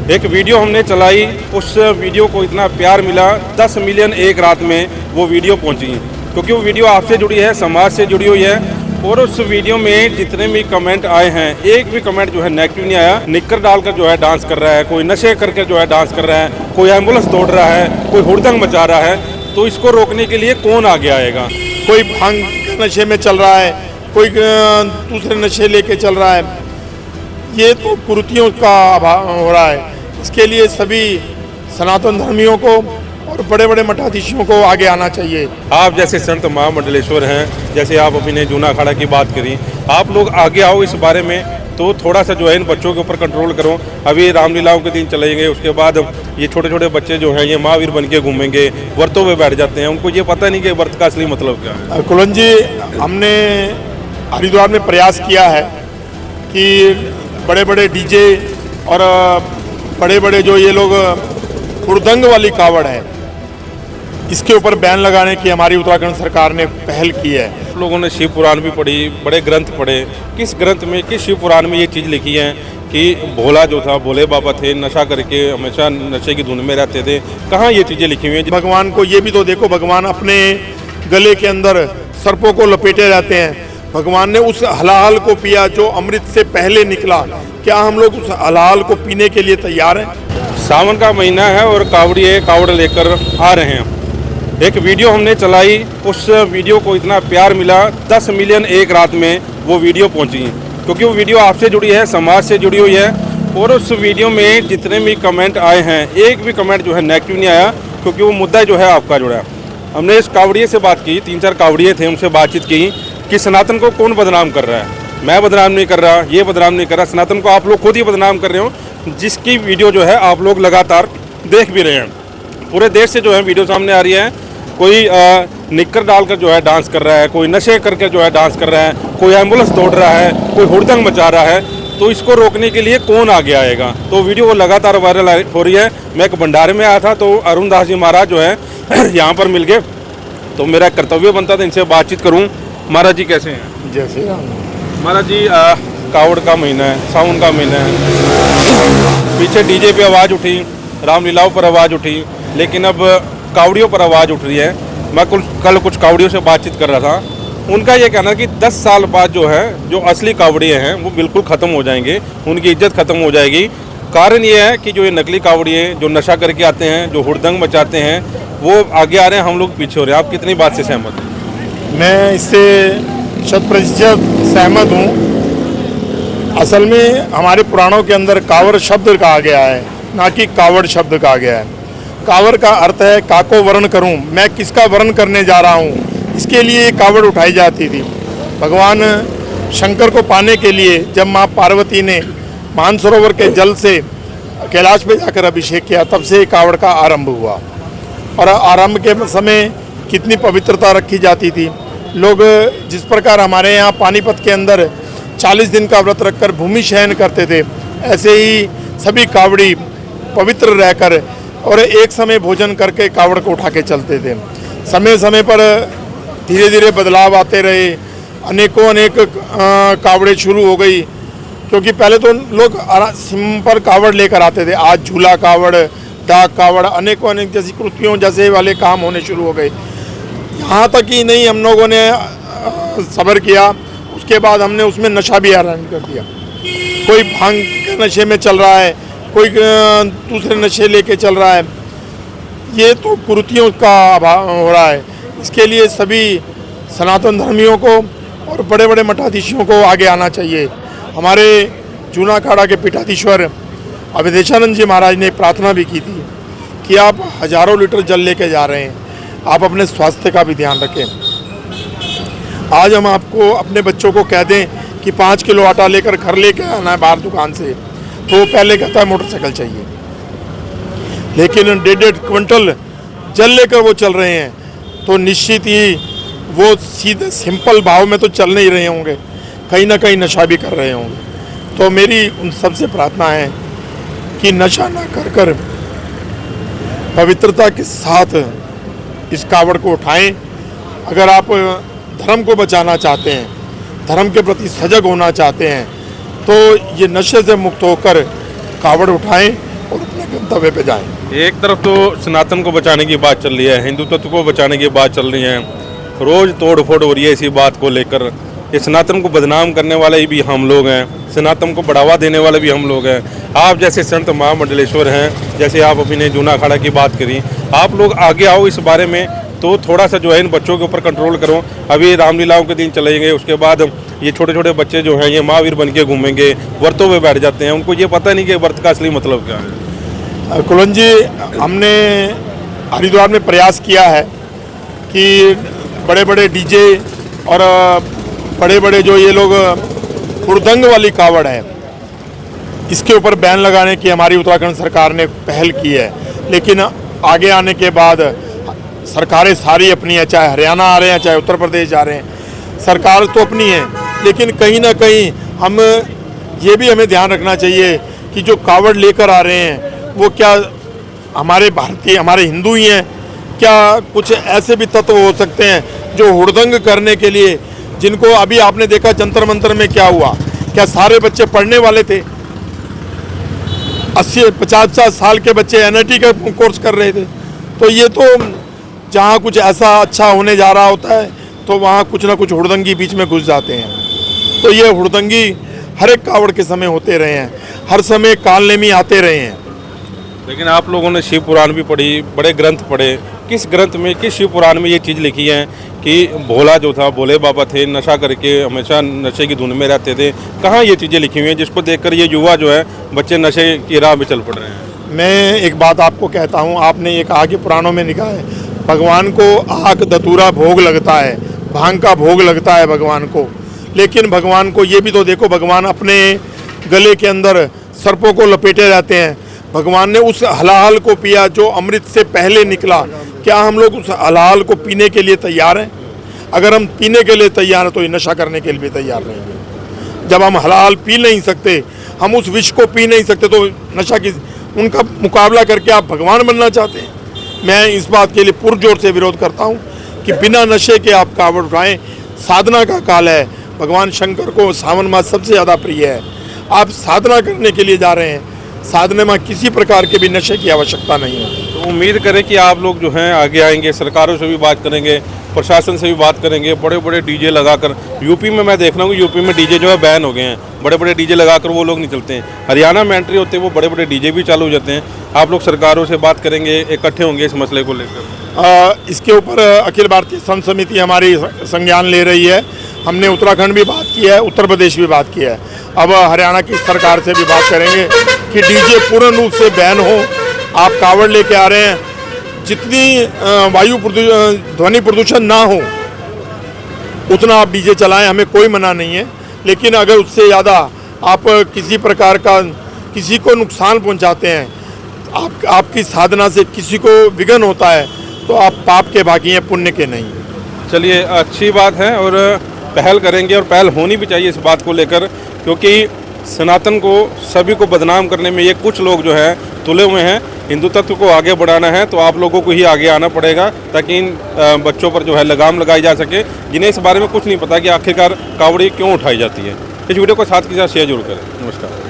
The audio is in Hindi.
एक वीडियो हमने चलाई, उस वीडियो को इतना प्यार मिला, 10 मिलियन एक रात में वो वीडियो पहुंची, क्योंकि वो वीडियो आपसे जुड़ी है, समाज से जुड़ी हुई है। और उस वीडियो में जितने भी कमेंट आए हैं, एक भी कमेंट जो है नेगेटिव नहीं आया। निक्कर डालकर जो है डांस कर रहा है, कोई नशे करके जो है डांस कर रहा है, कोई एम्बुलेंस दौड़ रहा है, कोई हुड़दंग मचा रहा है, तो इसको रोकने के लिए कौन आगे आएगा? कोई भांग के नशे में चल रहा है, कोई दूसरे नशे लेके चल रहा है, ये तो कुरीतियों का अभाव हो रहा है। इसके लिए सभी सनातन धर्मियों को और बड़े बड़े मठाधीशों को आगे आना चाहिए। आप जैसे संत महामंडलेश्वर हैं, जैसे आप अभी ने जूना अखाड़ा की बात करी, आप लोग आगे आओ इस बारे में, तो थोड़ा सा जो है इन बच्चों के ऊपर कंट्रोल करो। अभी रामलीलाओं के दिन चलेंगे, उसके बाद ये छोटे छोटे बच्चे जो हैं ये महावीर बन के घूमेंगे, व्रतों में बैठ जाते हैं, उनको ये पता नहीं कि व्रत का असली मतलब क्या है। कुलन जी, हमने हरिद्वार में प्रयास किया है कि बड़े बड़े डीजे और बड़े बड़े जो ये लोग हुड़दंग वाली कावड़ है, इसके ऊपर बैन लगाने की हमारी उत्तराखंड सरकार ने पहल की है। लोगों ने शिव पुराण भी पढ़ी, बड़े ग्रंथ पढ़े। किस ग्रंथ में, किस शिव पुराण में ये चीज़ लिखी है कि भोला जो था, भोले बाबा थे, नशा करके हमेशा नशे की धुन में रहते थे? कहाँ ये चीज़ें लिखी हुई हैं? भगवान को ये भी तो देखो, भगवान अपने गले के अंदर सर्पों को लपेटे रहते हैं। भगवान ने उस हलाल को पिया जो अमृत से पहले निकला। क्या हम लोग उस हलाल को पीने के लिए तैयार हैं? सावन का महीना है और कावड़िए कावड़ लेकर आ रहे हैं। एक वीडियो हमने चलाई, उस वीडियो को इतना प्यार मिला, 10 मिलियन एक रात में वो वीडियो पहुंची, क्योंकि वो वीडियो आपसे जुड़ी है, समाज से जुड़ी हुई है। और उस वीडियो में जितने भी कमेंट आए हैं, एक भी कमेंट जो है नेगेटिव नहीं आया, क्योंकि वो मुद्दा जो है आपका जुड़ा है। हमने इस कावड़िए से बात की, 3-4 कावड़िए थे, उनसे बातचीत की कि सनातन को कौन बदनाम कर रहा है। मैं बदनाम नहीं कर रहा, ये बदनाम नहीं कर रहा, सनातन को आप लोग खुद ही बदनाम कर रहे हो, जिसकी वीडियो जो है आप लोग लगातार देख भी रहे हैं। पूरे देश से जो है वीडियो सामने आ रही है। कोई निक्कर डालकर जो है डांस कर रहा है, कोई नशे करके जो है डांस कर रहा है, कोई एम्बुलेंस दौड़ रहा है, कोई हुड़दंग मचा रहा है, तो इसको रोकने के लिए कौन आगे आएगा? तो वीडियो लगातार वायरल हो रही है। मैं एक भंडारे में आया था, तो अरुण दास जी महाराज जो है यहाँ पर मिल गए, तो मेरा कर्तव्य बनता था इनसे बातचीत करूँ। महाराज जी कैसे हैं? जय श्री राम। महाराज जी, कावड़ का महीना है, सावन का महीना है, पीछे डीजे पे आवाज़ उठी, रामलीलाओं पर आवाज़ उठी, लेकिन अब कावड़ियों पर आवाज़ उठ रही है। मैं कल कुछ कावड़ियों से बातचीत कर रहा था, उनका ये कहना है कि 10 साल बाद जो है, जो असली कावड़िए हैं वो बिल्कुल ख़त्म हो जाएंगे, उनकी इज्जत ख़त्म हो जाएगी। कारण ये है कि जो ये नकली कावड़िए जो नशा करके आते हैं, जो हुड़दंग मचाते हैं, वो आगे आ रहे हैं, हम लोग पीछे हो रहे हैं। आप कितनी बात से सहमत हैं? मैं इससे 100% सहमत हूँ। असल में हमारे पुराणों के अंदर कावड़ शब्द कहा गया है, ना कि कावड़ शब्द कहा गया है। कावड़ का अर्थ है काको वर्ण करूं, मैं किसका वर्ण करने जा रहा हूं, इसके लिए कावड़ उठाई जाती थी। भगवान शंकर को पाने के लिए जब माँ पार्वती ने मानसरोवर के जल से कैलाश पे जाकर अभिषेक किया, तब से कावड़ का आरंभ हुआ। और आरंभ के समय कितनी पवित्रता रखी जाती थी। लोग जिस प्रकार हमारे यहाँ पानीपत के अंदर 40 दिन का व्रत रखकर भूमि शयन करते थे, ऐसे ही सभी कावड़ी पवित्र रहकर और एक समय भोजन करके कावड़ को उठा के चलते थे। समय समय पर धीरे धीरे बदलाव आते रहे, अनेक कावड़े शुरू हो गई, क्योंकि पहले तो लोग सिंपल कावड़ लेकर आते थे। आज झूला कावड़, डाक कावड़, अनेक जैसी कृतियों जैसे वाले काम होने शुरू हो गए। यहाँ तक ही नहीं, हम लोगों ने सब्र किया, उसके बाद हमने उसमें नशा भी आरंभ कर दिया। कोई भांग के नशे में चल रहा है, कोई दूसरे नशे लेके चल रहा है, ये तो कुरीतियों का अभाव हो रहा है। इसके लिए सभी सनातन धर्मियों को और बड़े बड़े मठाधीशों को आगे आना चाहिए। हमारे जूना अखाड़ा के पीठाधीश्वर अवधेशानंद जी महाराज ने प्रार्थना भी की थी कि आप हजारों लीटर जल लेके जा रहे हैं, आप अपने स्वास्थ्य का भी ध्यान रखें। आज हम आपको अपने बच्चों को कह दें कि 5 किलो आटा लेकर घर लेके आना है बाहर दुकान से, तो पहले कहता है मोटरसाइकिल चाहिए, लेकिन 1.5 क्विंटल जल लेकर वो चल रहे हैं, तो निश्चित ही वो सीधे सिंपल भाव में तो चल नहीं रहे होंगे, कहीं ना कहीं नशा भी कर रहे होंगे। तो मेरी उन सबसे प्रार्थना है कि नशा ना कर पवित्रता के साथ इस कावड़ को उठाएं। अगर आप धर्म को बचाना चाहते हैं, धर्म के प्रति सजग होना चाहते हैं, तो ये नशे से मुक्त होकर कावड़ उठाएं और अपने गंतव्य पे जाएं। एक तरफ तो सनातन को बचाने की बात चल रही है, हिंदुत्व को बचाने की बात चल रही है, रोज तोड़ फोड़ हो रही है इसी बात को लेकर। ये सनातन को बदनाम करने वाले भी हम लोग हैं, सनातन को बढ़ावा देने वाले भी हम लोग हैं। आप जैसे संत महामंडलेश्वर हैं, जैसे आप अपने जूना अखाड़ा की बात करी, आप लोग आगे आओ इस बारे में, तो थोड़ा सा जो है इन बच्चों के ऊपर कंट्रोल करो। अभी रामलीलाओं के दिन चलेंगे, उसके बाद ये छोटे छोटे बच्चे जो हैं ये महावीर बन के घूमेंगे, व्रतों में बैठ जाते हैं, उनको ये पता नहीं कि व्रत का असली मतलब क्या है। कुलन जी, हमने हरिद्वार में प्रयास किया है कि बड़े बड़े डीजे और बड़े बड़े जो ये लोग हुड़दंग वाली कावड़ है, इसके ऊपर बैन लगाने की हमारी उत्तराखंड सरकार ने पहल की है। लेकिन आगे आने के बाद सरकारें सारी अपनी है, चाहे हरियाणा आ रहे हैं, चाहे उत्तर प्रदेश जा रहे हैं, सरकार तो अपनी है, लेकिन कहीं ना कहीं हम ये भी हमें ध्यान रखना चाहिए कि जो कावड़ लेकर आ रहे हैं वो क्या हमारे भारतीय, हमारे हिंदू ही हैं, क्या कुछ ऐसे भी तत्व हो सकते हैं जो हुड़दंग करने के लिए, जिनको अभी आपने देखा जंतर मंतर में क्या हुआ, क्या सारे बच्चे पढ़ने वाले थे? 80-50 साल के बच्चे एनआईटी का कोर्स कर रहे थे। तो ये तो जहाँ कुछ ऐसा अच्छा होने जा रहा होता है तो वहाँ कुछ ना कुछ हुड़दंगी बीच में घुस जाते हैं। तो ये हुड़दंगी हर एक कावड़ के समय होते रहे हैं, हर समय कालनेमी आते रहे हैं। लेकिन आप लोगों ने शिव पुराण भी पढ़ी, बड़े ग्रंथ पढ़े, किस ग्रंथ में, किस शिव पुराण में ये चीज़ लिखी है कि भोला जो था, भोले बाबा थे, नशा करके हमेशा नशे की धुन में रहते थे? कहाँ ये चीज़ें लिखी हुई हैं जिसको देखकर ये युवा जो है बच्चे नशे की राह में चल पड़ रहे हैं? मैं एक बात आपको कहता हूँ, आपने ये कहा कि पुराणों में लिखा है, भगवान को आक धतूरा भोग लगता है, भांग का भोग लगता है भगवान को। लेकिन भगवान को ये भी तो देखो, भगवान अपने गले के अंदर सर्पों को लपेटे रहते हैं। भगवान ने उस हलाल को पिया जो अमृत से पहले निकला। क्या हम लोग उस हलाल को पीने के लिए तैयार हैं? अगर हम पीने के लिए तैयार हैं तो ये नशा करने के लिए भी तैयार नहीं है। जब हम हलाल पी नहीं सकते, हम उस विष को पी नहीं सकते, तो नशा की उनका मुकाबला करके आप भगवान बनना चाहते हैं? मैं इस बात के लिए पुरजोर से विरोध करता हूँ कि बिना नशे के आप कावड़ उठाएं। साधना का काल है, भगवान शंकर को सावन मास सबसे ज़्यादा प्रिय है। आप साधना करने के लिए जा रहे हैं, साधना में किसी प्रकार के भी नशे की आवश्यकता नहीं है। तो उम्मीद करें कि आप लोग जो हैं आगे आएंगे, सरकारों से भी बात करेंगे, प्रशासन से भी बात करेंगे। बड़े बड़े डीजे लगाकर, यूपी में मैं देख रहा हूँ, यूपी में डीजे जो है बैन हो गए हैं, बड़े बड़े डीजे लगाकर वो लोग नहीं चलते हैं। हरियाणा में एंट्री होते हैं वो बड़े बड़े डीजे भी चालू हो जाते हैं। आप लोग सरकारों से बात करेंगे, इकट्ठे होंगे इस मसले को लेकर? इसके ऊपर अखिल भारतीय संत समिति हमारी संज्ञान ले रही है। हमने उत्तराखंड भी बात की है, उत्तर प्रदेश भी बात किया है। अब हरियाणा की सरकार से भी बात करेंगे कि डीजे पूर्ण रूप से बैन हो। आप कावड़ लेके आ रहे हैं, जितनी ध्वनि प्रदूषण ना हो उतना आप डीजे चलाएं, हमें कोई मना नहीं है। लेकिन अगर उससे ज़्यादा आप किसी प्रकार का किसी को नुकसान पहुंचाते हैं, आपकी साधना से किसी को विघ्न होता है, तो आप पाप के भागी हैं, पुण्य के नहीं। चलिए, अच्छी बात है और पहल करेंगे, और पहल होनी भी चाहिए इस बात को लेकर, क्योंकि सनातन को, सभी को बदनाम करने में ये कुछ लोग जो है तुले हुए हैं। हिंदू तत्व को आगे बढ़ाना है तो आप लोगों को ही आगे आना पड़ेगा, ताकि इन बच्चों पर जो है लगाम लगाई जा सके, जिन्हें इस बारे में कुछ नहीं पता कि आखिरकार कावड़ी क्यों उठाई जाती है। इस वीडियो को साथ के साथ शेयर जरूर करें। नमस्कार।